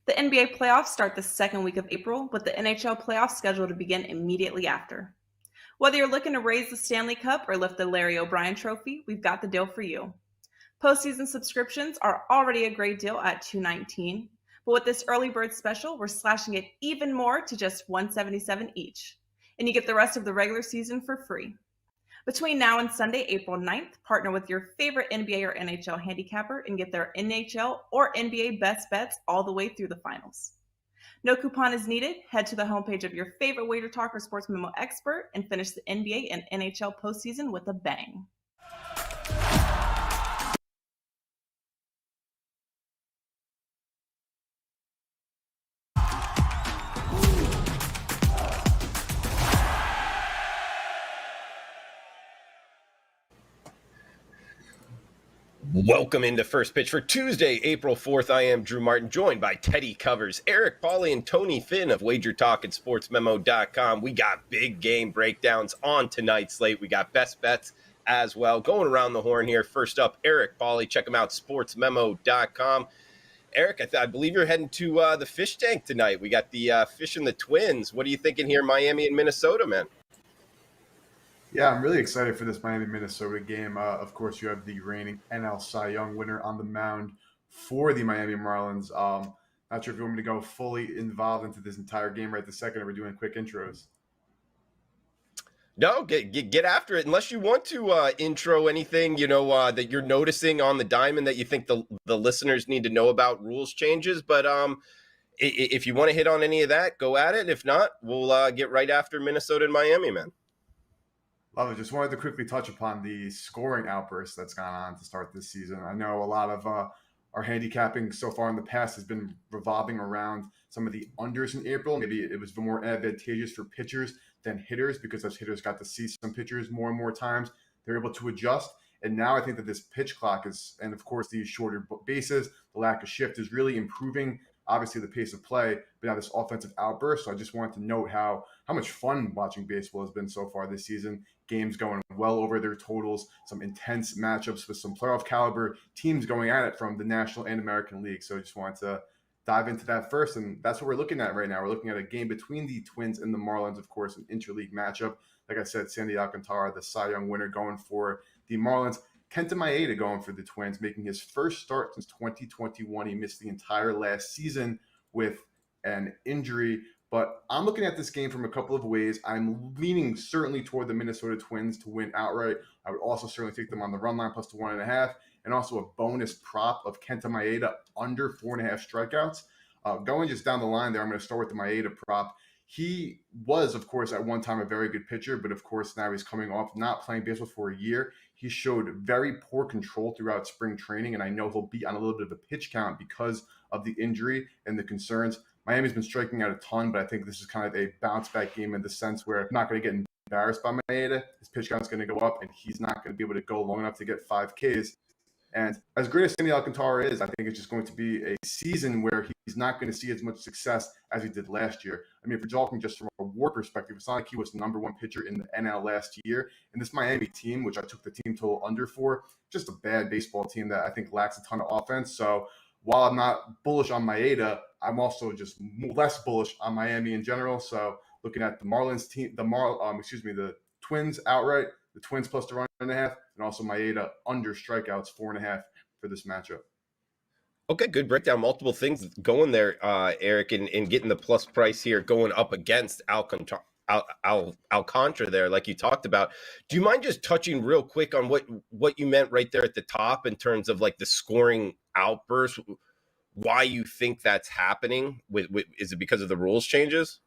The NBA playoffs start the second week of April, with the NHL playoffs scheduled to begin immediately after. Whether you're looking to raise the Stanley Cup or lift the Larry O'Brien Trophy, we've got the deal for you. Postseason subscriptions are already a great deal at $219, but with this early bird special, we're slashing it even more to just $177 each, and you get the rest of the regular season for free. Between now and Sunday, April 9th, partner with your favorite NBA or NHL handicapper and get their NHL or NBA best bets all the way through the finals. No coupon is needed. Head to the homepage of your favorite WagerTalk or Sports Memo expert and finish the NBA and NHL postseason with a bang. Welcome into First Pitch for Tuesday, April 4th. I am Drew Martin, joined by Teddy Covers, Eric Pauly, and Tony Finn of WagerTalk and SportsMemo.com. We got big game breakdowns on tonight's slate. We got best bets as well. Going around the horn here. First up, Eric Pauly. Check him out, SportsMemo.com. Eric, I believe you're heading to the fish tank tonight. We got the Fish and the Twins. What are you thinking here, Miami and Minnesota, man? Yeah, I'm really excited for this Miami-Minnesota game. Of course, you have the reigning NL Cy Young winner on the mound for the Miami Marlins. Not sure if you want me to go fully involved into this entire game right this second, or we're doing quick intros. No, get after it. Unless you want to intro anything, that you're noticing on the diamond that you think the listeners need to know about rules changes. But if you want to hit on any of that, go at it. If not, we'll get right after Minnesota and Miami, man. Love it. Just wanted to quickly touch upon the scoring outburst that's gone on to start this season. I know a lot of our handicapping so far in the past has been revolving around some of the unders in April. Maybe it was more advantageous for pitchers than hitters because as hitters got to see some pitchers more and more times, they're able to adjust. And now I think that this pitch clock is, and of course these shorter bases, the lack of shift is really improving, obviously, the pace of play, but now this offensive outburst. So I just wanted to note how much fun watching baseball has been so far this season. Games going well over their totals, some intense matchups with some playoff caliber teams going at it from the National and American League. So I just wanted to dive into that first, and that's what we're looking at right now. We're looking at a game between the Twins and the Marlins, of course, an interleague matchup. Like I said, Sandy Alcantara, the Cy Young winner, going for the Marlins. Kenta Maeda going for the Twins, making his first start since 2021. He missed the entire last season with an injury. But I'm looking at this game from a couple of ways. I'm leaning certainly toward the Minnesota Twins to win outright. I would also certainly take them on the run line plus the 1.5, and also a bonus prop of Kenta Maeda under 4.5 strikeouts. Going just down the line there, I'm going to start with the Maeda prop. He was, of course, at one time a very good pitcher, but of course now he's coming off not playing baseball for a year. He showed very poor control throughout spring training, and I know he'll be on a little bit of a pitch count because of the injury and the concerns. Miami's been striking out a ton, but I think this is kind of a bounce-back game in the sense where I'm not going to get embarrassed by Maeda. His pitch count's going to go up, and he's not going to be able to go long enough to get 5 Ks. And as great as Sandy Alcantara is, I think it's just going to be a season where he's not going to see as much success as he did last year. I mean, if you're talking just from a WAR perspective, it's not like he was the number one pitcher in the NL last year. And this Miami team, which I took the team total under for, just a bad baseball team that I think lacks a ton of offense. So while I'm not bullish on Maeda, I'm also just less bullish on Miami in general. So looking at the Marlins team, the Twins outright, the Twins plus the 1.5, and also Maeda under strikeouts 4.5 for this matchup. Okay, good breakdown. Multiple things going there, Eric, and getting the plus price here going up against Alcantara there, like you talked about. Do you mind just touching real quick on what you meant right there at the top in terms of like the scoring outburst? Why you think that's happening? Is it because of the rules changes?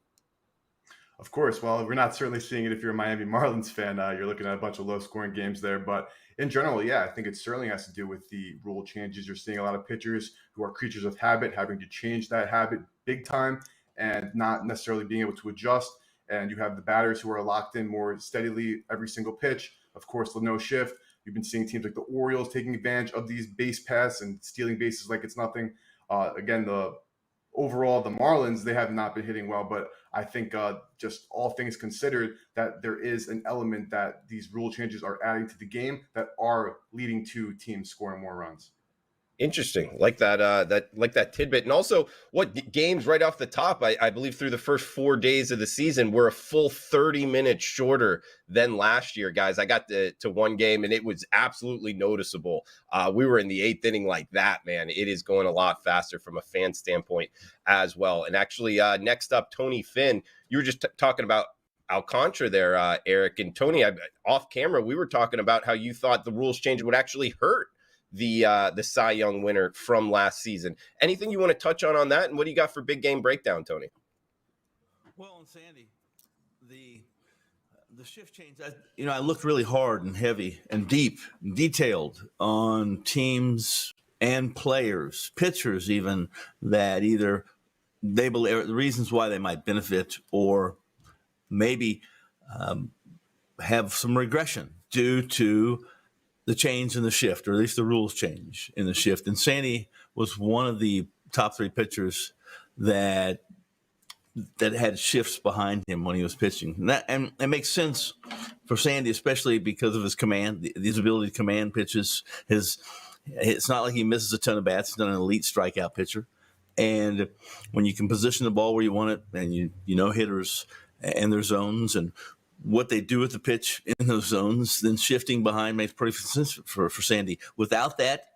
Of course. Well, we're not certainly seeing it if you're a Miami Marlins fan. You're looking at a bunch of low-scoring games there. But in general, yeah, I think it certainly has to do with the rule changes. You're seeing a lot of pitchers who are creatures of habit having to change that habit big time and not necessarily being able to adjust. And you have the batters who are locked in more steadily every single pitch. Of course, the no shift. You've been seeing teams like the Orioles taking advantage of these base paths and stealing bases like it's nothing. Again, overall, the Marlins, they have not been hitting well, but I think just all things considered, that there is an element that these rule changes are adding to the game that are leading to teams scoring more runs. Interesting, like that, that tidbit, and also what games right off the top. I believe through the first 4 days of the season, were a full 30 minutes shorter than last year, guys. I got to one game, and it was absolutely noticeable. We were in the 8th inning like that, man. It is going a lot faster from a fan standpoint as well. And actually, next up, Tony Finn. You were just talking about Alcantara there, Eric and Tony. Off camera, we were talking about how you thought the rules change would actually hurt the Cy Young winner from last season. Anything you want to touch on that, and what do you got for big game breakdown, Tony? Well, and Sandy, the shift change. I looked really hard and heavy and deep, and detailed on teams and players, pitchers even, that either they believe the reasons why they might benefit or maybe have some regression due to the change in the shift, or at least the rules change in the shift. And Sandy was one of the top 3 pitchers that had shifts behind him when he was pitching. And it makes sense for Sandy, especially because of his command, his ability to command pitches. It's not like he misses a ton of bats. He's not an elite strikeout pitcher. And when you can position the ball where you want it, and you know hitters and their zones and what they do with the pitch in those zones, then shifting behind makes perfect sense for Sandy. Without that,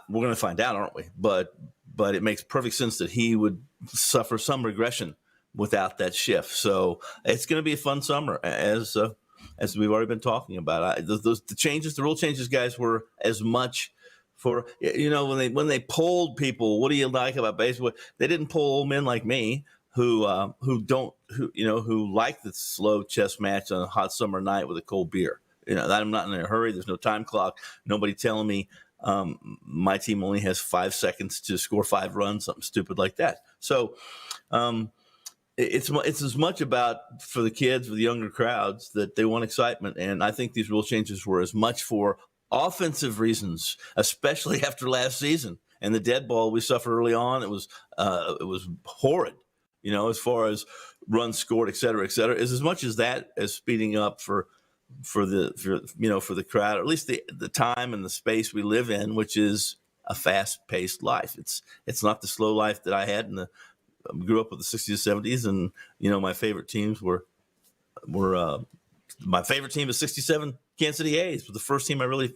we're going to find out, aren't we? But it makes perfect sense that he would suffer some regression without that shift. So it's going to be a fun summer, as we've already been talking about. The rule changes, guys, were as much for, when they polled people, what do you like about baseball? They didn't poll old men like me who like the slow chess match on a hot summer night with a cold beer. I'm not in a hurry. There's no time clock. Nobody telling me my team only has 5 seconds to score 5 runs, something stupid like that. So it's as much about, for the kids, for the younger crowds, that they want excitement. And I think these rule changes were as much for offensive reasons, especially after last season and the dead ball we suffered early on. It was horrid. As far as runs scored, et cetera, is as much as that as speeding up for the crowd, or at least the time and the space we live in, which is a fast-paced life. It's not the slow life that I had grew up with the 60s and 70s, and my favorite teams were my favorite team is 67 Kansas City A's, was the first team I really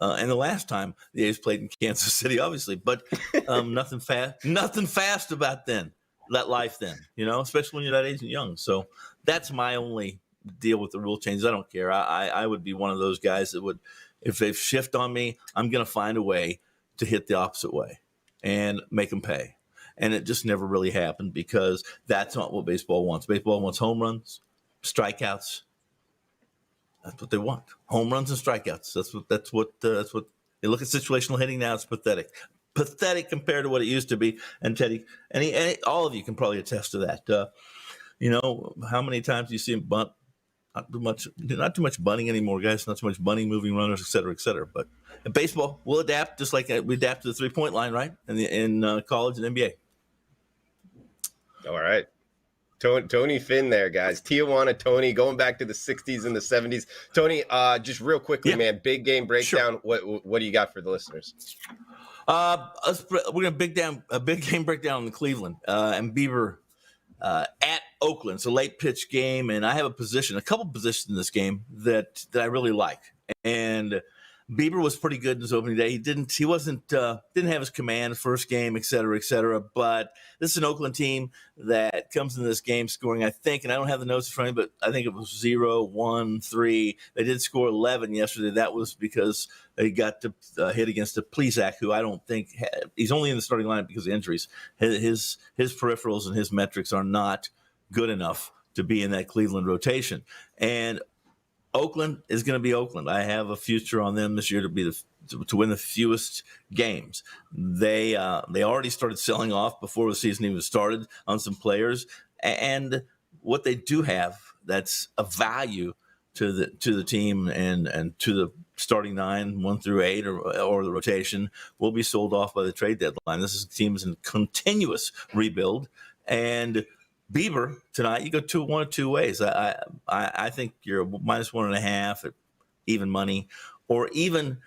and the last time the A's played in Kansas City, obviously, but nothing fast about that life then, especially when you're that age and young. So that's my only deal with the rule changes. I don't care. I would be one of those guys that would, if they shift on me, I'm going to find a way to hit the opposite way and make them pay. And it just never really happened, because that's not what baseball wants. Baseball wants home runs, strikeouts. That's what they want. Home runs and strikeouts. That's what you look at situational hitting now. It's pathetic compared to what it used to be. And Teddy, and all of you can probably attest to that. How many times do you see him bunt? Not too much bunting anymore, guys. Not too much bunting, moving runners, et cetera, et cetera. But in baseball, we'll adapt just like we adapt to the 3-point line, right? In college and NBA. All right. Tony Finn there, guys. Tijuana Tony, going back to the 60s and the 70s. Tony, just real quickly, man, big game breakdown. Sure. What do you got for the listeners? We're gonna a big game breakdown in Cleveland and Bieber at Oakland. It's a late pitch game, and I have a couple positions in this game that I really like. And Bieber was pretty good in his opening day. Didn't have his command first game, et cetera, but this is an Oakland team that comes into this game scoring, I think, and I don't have the notes in front of me, but I think it was 0, 1, 3. They did score 11 yesterday. That was because they got to hit against a Plesac, who I don't think he's only in the starting lineup because of injuries. His peripherals and his metrics are not good enough to be in that Cleveland rotation. And Oakland is going to be Oakland. I have a future on them this year to win the fewest games. They already started selling off before the season even started on some players, and what they do have that's a value to the team and to the starting 9, 1 through 8, or the rotation will be sold off by the trade deadline. This team is in continuous rebuild, and Bieber tonight, you go one of two ways. I think you're -1.5 at even money, or even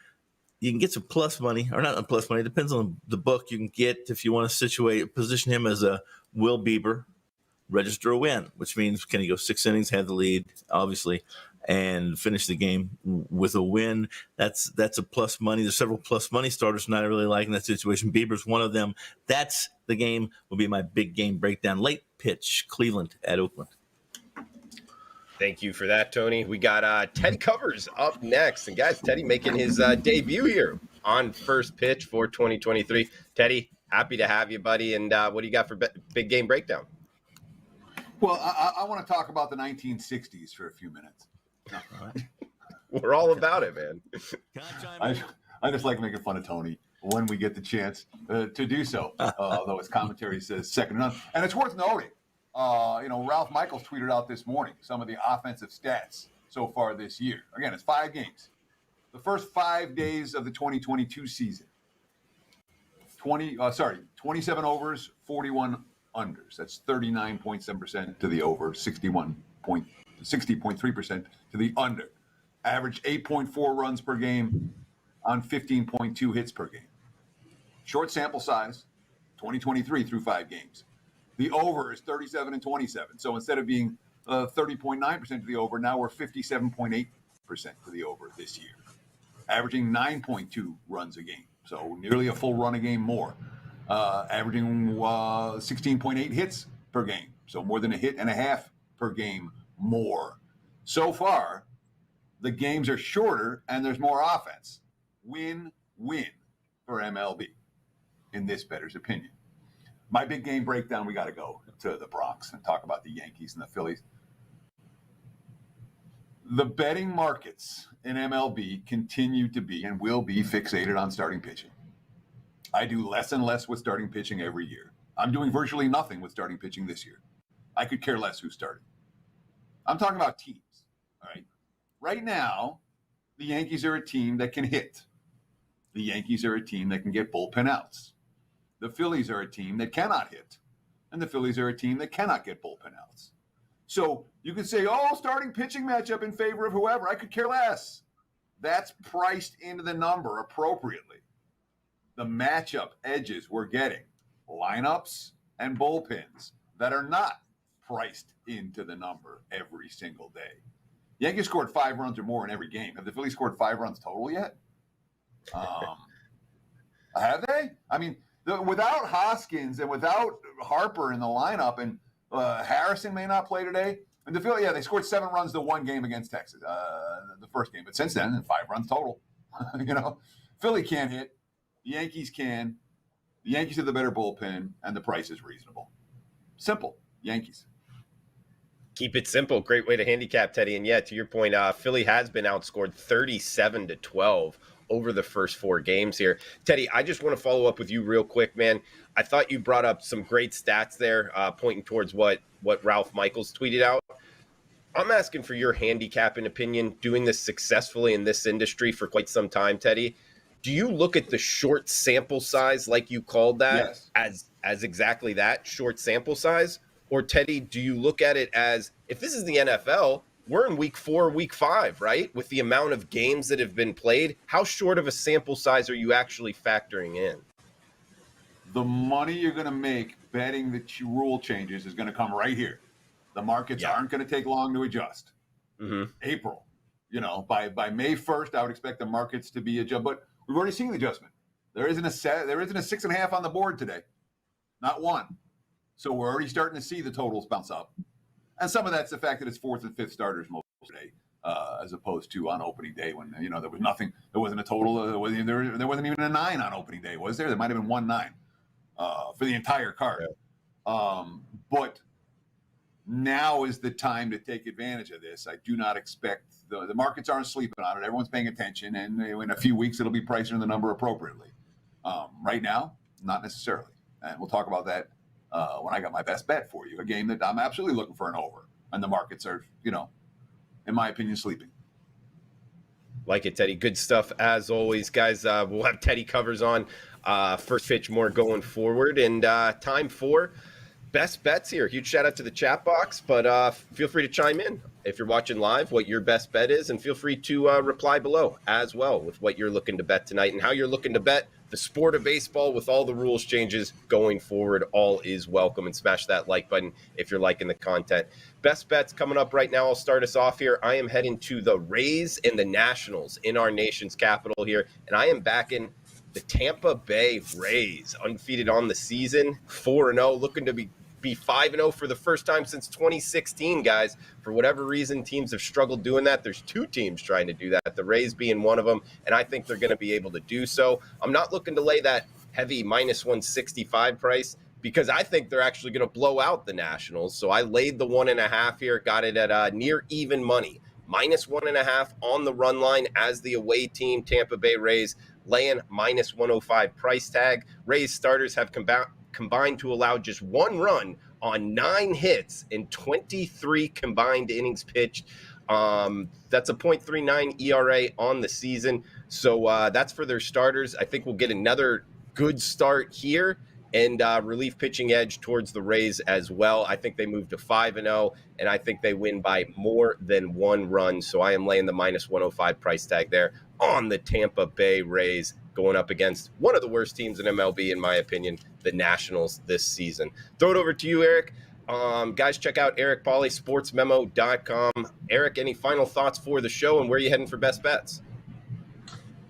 you can get some plus money, or not plus money. It depends on the book you can get if you want to position him as a Will Bieber, register a win, which means can he go 6 innings, have the lead, obviously, and finish the game with a win. That's a plus money. There's several plus money starters not really liking that situation. Bieber's one of them. That's the game. Will be my big game breakdown. Late pitch, Cleveland at Oakland. Thank you for that, Tony. We got Teddy Covers up next. And guys, Teddy making his debut here on First Pitch for 2023. Teddy, happy to have you, buddy. And what do you got for big game breakdown? Well, I want to talk about the 1960s for a few minutes. We're all about it, man. I just like making fun of Tony when we get the chance to do so, although his commentary says second to none. And it's worth noting, Ralph Michaels tweeted out this morning some of the offensive stats so far this year. Again, it's 5 games. The first 5 days of the 2022 season, 27 overs, 41 unders. That's 39.7% to the over, 60.3% to the under. Average 8.4 runs per game on 15.2 hits per game. Short sample size, 2023 through 5 games. The over is 37 and 27. So instead of being 30.9% to the over, now we're 57.8% to the over this year. Averaging 9.2 runs a game. So nearly a full run a game more. Averaging 16.8 hits per game. So more than a hit and a half per game more. So far, the games are shorter and there's more offense. Win-win for MLB, in this bettor's opinion. My big game breakdown, we got to go to the Bronx and talk about the Yankees and the Phillies. The betting markets in MLB continue to be and will be fixated on starting pitching. I do less and less with starting pitching every year. I'm doing virtually nothing with starting pitching this year. I could care less who's starting. I'm talking about teams, all right? Right now, the Yankees are a team that can hit. The Yankees are a team that can get bullpen outs. The Phillies are a team that cannot hit. And the Phillies are a team that cannot get bullpen outs. So you could say, starting pitching matchup in favor of whoever. I could care less. That's priced into the number appropriately. The matchup edges we're getting, lineups and bullpens that are not priced into the number every single day. Yankees scored 5 runs or more in every game. Have the Phillies scored 5 runs total yet? Have they? I mean, without Hoskins and without Harper in the lineup, and Harrison may not play today. And the Phillies, they scored 7 runs to 1 game against Texas, the first game. But since then, 5 runs total. Philly can't hit. The Yankees can. The Yankees have the better bullpen, and the price is reasonable. Simple. Yankees. Keep it simple. Great way to handicap, Teddy. And to your point, Philly has been outscored 37-12 over the first 4 games here. Teddy, I just want to follow up with you real quick, man. I thought you brought up some great stats there, pointing towards what Ralph Michaels tweeted out. I'm asking for your handicapping opinion, doing this successfully in this industry for quite some time, Teddy. Do you look at the short sample size, like you called that, yes, as exactly that, short sample size? Or, Teddy, do you look at it as, if this is the NFL, we're in week 4, week 5, right? With the amount of games that have been played, how short of a sample size are you actually factoring in? The money you're going to make betting the rule changes is going to come right here. The markets aren't going to take long to adjust. Mm-hmm. April, by May 1st, I would expect the markets to be adjusted. But we've already seen the adjustment. There isn't a 6.5 on the board today, not one. So we're already starting to see the totals bounce up. And some of that's the fact that it's 4th and 5th starters most today, as opposed to on opening day when, there was nothing. There wasn't a total. There wasn't even a 9 on opening day, was there? There might have been 1 9 for the entire card. Yeah. But now is the time to take advantage of this. I do not expect the markets aren't sleeping on it. Everyone's paying attention. And in a few weeks, it'll be pricing the number appropriately. Right now, not necessarily. And we'll talk about that when I got my best bet for you, a game that I'm absolutely looking for an over, and the markets are, in my opinion, sleeping. Like it, Teddy. Good stuff as always, guys. We'll have Teddy Covers on First Pitch more going forward, and time for best bets here. Huge shout out to the chat box, but feel free to chime in if you're watching live, what your best bet is, and feel free to reply below as well with what you're looking to bet tonight and how you're looking to bet the sport of baseball with all the rules changes going forward. All is welcome, and smash that like button if you're liking the content. Best bets coming up right now. I'll start us off here. I am heading to the Rays and the Nationals in our nation's capital here, and I am backing the Tampa Bay Rays, undefeated on the season, 4-0, looking to be 5-0 for the first time since 2016, guys. For whatever reason, teams have struggled doing that. There's two teams trying to do that, the Rays being one of them, and I think they're going to be able to do so. I'm not looking to lay that heavy minus 165 price because I think they're actually going to blow out the Nationals. So I laid the 1.5 here, got it at near even money. Minus 1.5 on the run line as the away team, Tampa Bay Rays, laying minus 105 price tag. Rays starters have combined to allow just one run on 9 hits in 23 combined innings pitched. That's a .39 ERA on the season. So that's for their starters. I think we'll get another good start here and relief pitching edge towards the Rays as well. I think they move to 5-0, and I think they win by more than 1 run. So I am laying the minus 105 price tag there on the Tampa Bay Rays, going up against one of the worst teams in MLB, in my opinion, the Nationals this season. Throw it over to you, Eric. Guys, check out Eric Pauly, sportsmemo.com. Eric, any final thoughts for the show, and where are you heading for best bets?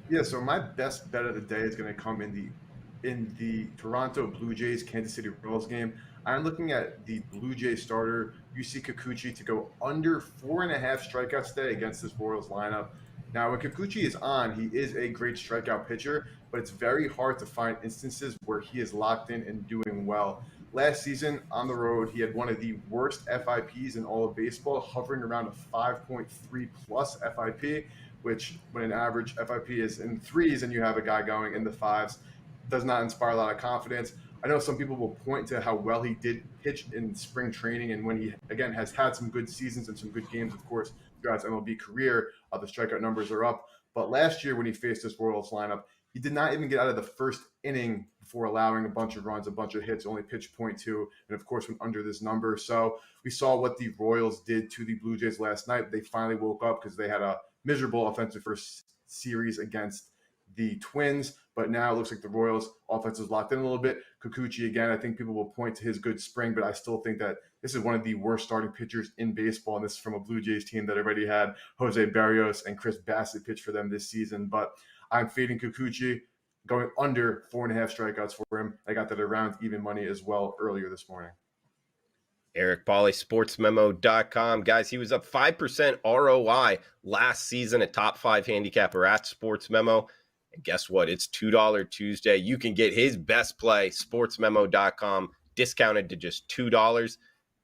Yeah, so my best bet of the day is going to come in the Toronto Blue Jays Kansas City Royals game. I'm looking at the Blue Jays starter Yusei Kikuchi to go under 4.5 strikeouts today against this Royals lineup. Now, when Kikuchi is on, he is a great strikeout pitcher, but it's very hard to find instances where he is locked in and doing well. Last season on the road, he had one of the worst FIPs in all of baseball, hovering around a 5.3 plus FIP, which when an average FIP is in 3s and you have a guy going in the 5s, does not inspire a lot of confidence. I know some people will point to how well he did pitch in spring training, and when he, again, has had some good seasons and some good games, of course, throughout his MLB career, the strikeout numbers are up. But last year when he faced this Royals lineup, he did not even get out of the first inning before allowing a bunch of runs, a bunch of hits, only pitched .2, and of course went under this number. So we saw what the Royals did to the Blue Jays last night. They finally woke up because they had a miserable offensive first series against the Twins, but now it looks like the Royals offense is locked in a little bit. Kikuchi, again, I think people will point to his good spring, but I still think that this is one of the worst starting pitchers in baseball, and this is from a Blue Jays team that already had Jose Barrios and Chris Bassett pitch for them this season. But I'm fading Kikuchi, going under 4.5 strikeouts for him. I got that around even money as well earlier this morning. Eric Pauly, sportsmemo.com. Guys, he was up 5% ROI last season, a top 5 handicapper at Sports Memo. And guess what? It's $2 Tuesday. You can get his best play, sportsmemo.com, discounted to just $2,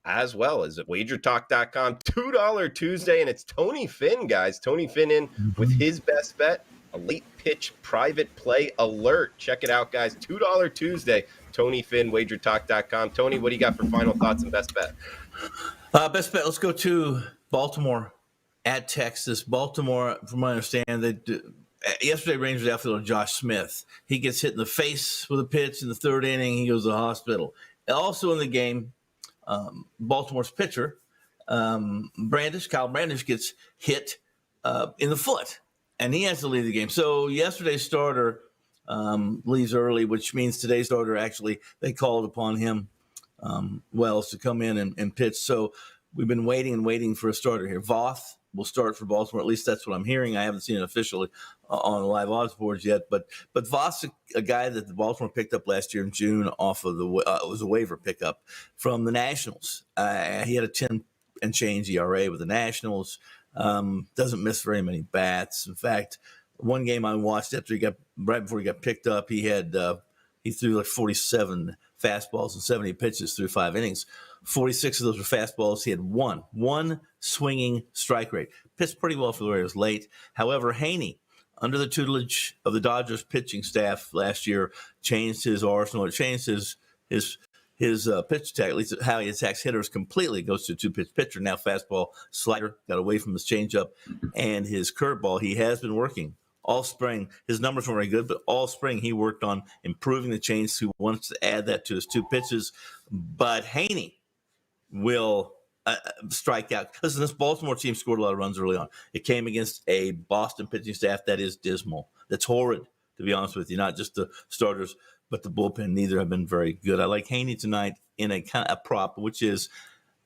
as well as at WagerTalk.com. $2 Tuesday, and it's Tony Finn, guys. Tony Finn in with his best bet, a late pitch private play alert. Check it out, guys. $2 Tuesday. Tony Finn, WagerTalk.com. Tony, what do you got for final thoughts and best bet? Best bet, let's go to Baltimore at Texas. Baltimore, from what I understand, yesterday, Rangers outfielder Josh Smith, he gets hit in the face with a pitch in the 3rd inning. He goes to the hospital. Also in the game, Baltimore's pitcher, Kyle Brandish, gets hit in the foot, and he has to leave the game. So yesterday's starter leaves early, which means today's starter, actually, they called upon him, Wells, to come in and pitch. So we've been waiting for a starter here. Voth will start for Baltimore. At least that's what I'm hearing. I haven't seen it officially on the live odds boards yet. But Voth's a guy that the Baltimore picked up last year in June off of it was a waiver pickup from the Nationals. He had a 10 and change ERA with the Nationals. Doesn't miss very many bats. In fact, one game I watched right before he got picked up, he threw like 47 fastballs and 70 pitches through 5 innings. 46 of those were fastballs. He had one swinging strike rate. Pitched pretty well for the Raiders late. However, Haney, under the tutelage of the Dodgers pitching staff last year, changed his arsenal. It changed his pitch attack, at least how he attacks hitters completely. Goes to a 2-pitch pitcher. Now fastball, slider, got away from his changeup, and his curveball. He has been working all spring. His numbers weren't very good, but all spring he worked on improving the change. He wants to add that to his 2 pitches. But Haney will strikeout. Listen, this Baltimore team scored a lot of runs early on. It came against a Boston pitching staff that is dismal. That's horrid, to be honest with you. Not just the starters, but the bullpen. Neither have been very good. I like Haney tonight in a kind of a prop, which is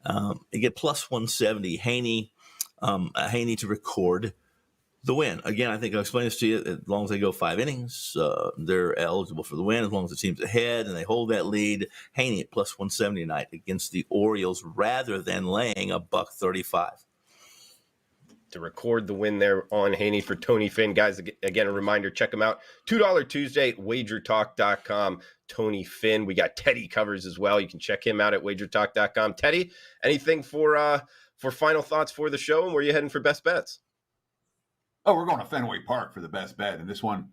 you get plus 170. Haney to record the win. Again, I think I'll explain this to you. As long as they go 5 innings, they're eligible for the win. As long as the team's ahead and they hold that lead. Haney at plus 170 tonight against the Orioles rather than laying $1.35. To record the win there on Haney for Tony Finn. Guys, again, a reminder, check him out. $2 Tuesday, WagerTalk.com. Tony Finn. We got Teddy covers as well. You can check him out at WagerTalk.com. Teddy, anything for final thoughts for the show, and where are you heading for best bets? Oh, we're going to Fenway Park for the best bet. And this one,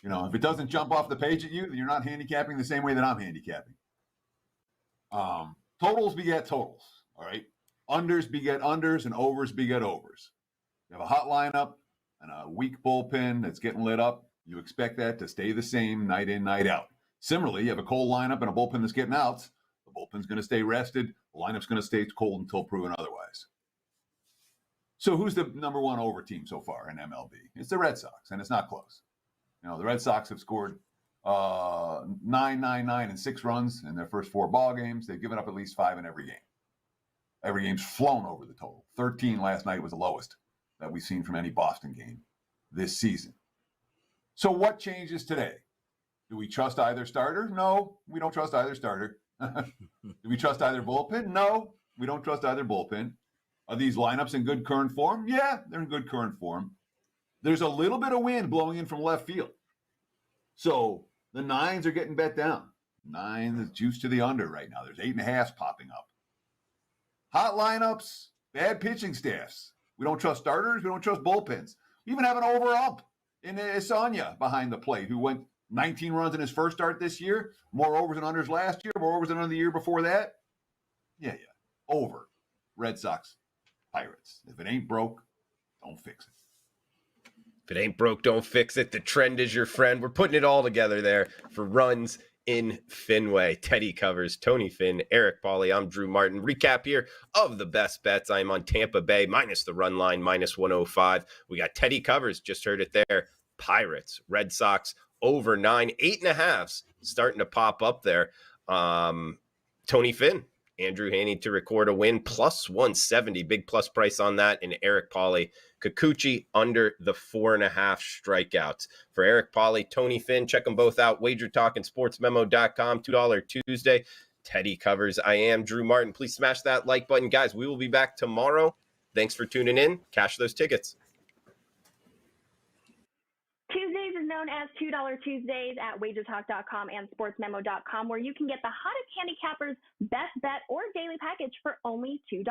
if it doesn't jump off the page at you, then you're not handicapping the same way that I'm handicapping. Totals beget totals, all right? Unders beget unders and overs beget overs. You have a hot lineup and a weak bullpen that's getting lit up. You expect that to stay the same night in, night out. Similarly, you have a cold lineup and a bullpen that's getting outs. The bullpen's going to stay rested. The lineup's going to stay cold until proven otherwise. So who's the number one over team so far in MLB? It's the Red Sox, and it's not close. The Red Sox have scored 9, and 6 runs in their first 4 ball games. They've given up at least 5 in every game. Every game's flown over the total. 13 last night was the lowest that we've seen from any Boston game this season. So what changes today? Do we trust either starter? No, we don't trust either starter. Do we trust either bullpen? No, we don't trust either bullpen. Are these lineups in good current form? Yeah, they're in good current form. There's a little bit of wind blowing in from left field. So the 9s are getting bet down. 9 is juice to the under right now. There's 8.5 popping up. Hot lineups, bad pitching staffs. We don't trust starters. We don't trust bullpens. We even have an over-up in Isanya behind the plate, who went 19 runs in his first start this year. More overs and unders last year. More overs than under the year before that. Yeah. Over. Red Sox. Pirates. If it ain't broke, don't fix it. If it ain't broke, don't fix it. The trend is your friend. We're putting it all together there for runs in Fenway. Teddy covers, Tony Finn, Eric Pauly. I'm Drew Martin. Recap here of the best bets. I'm on Tampa Bay minus the run line, minus 105. We got Teddy covers, just heard it there. Pirates, Red Sox over 9, 8.5s starting to pop up there. Tony Finn, Andrew Haney to record a win, plus 170, big plus price on that. And Eric Pauly, Kikuchi under the 4.5 strikeouts. For Eric Pauly, Tony Finn, check them both out. WagerTalk and SportsMemo.com, $2 Tuesday. Teddy covers. I am Drew Martin. Please smash that like button. Guys, we will be back tomorrow. Thanks for tuning in. Cash those tickets. Tuesdays is known as $2 Tuesdays at WagerTalk.com and SportsMemo.com, where you can get the hottest handicappers' best bet or daily package for only $2.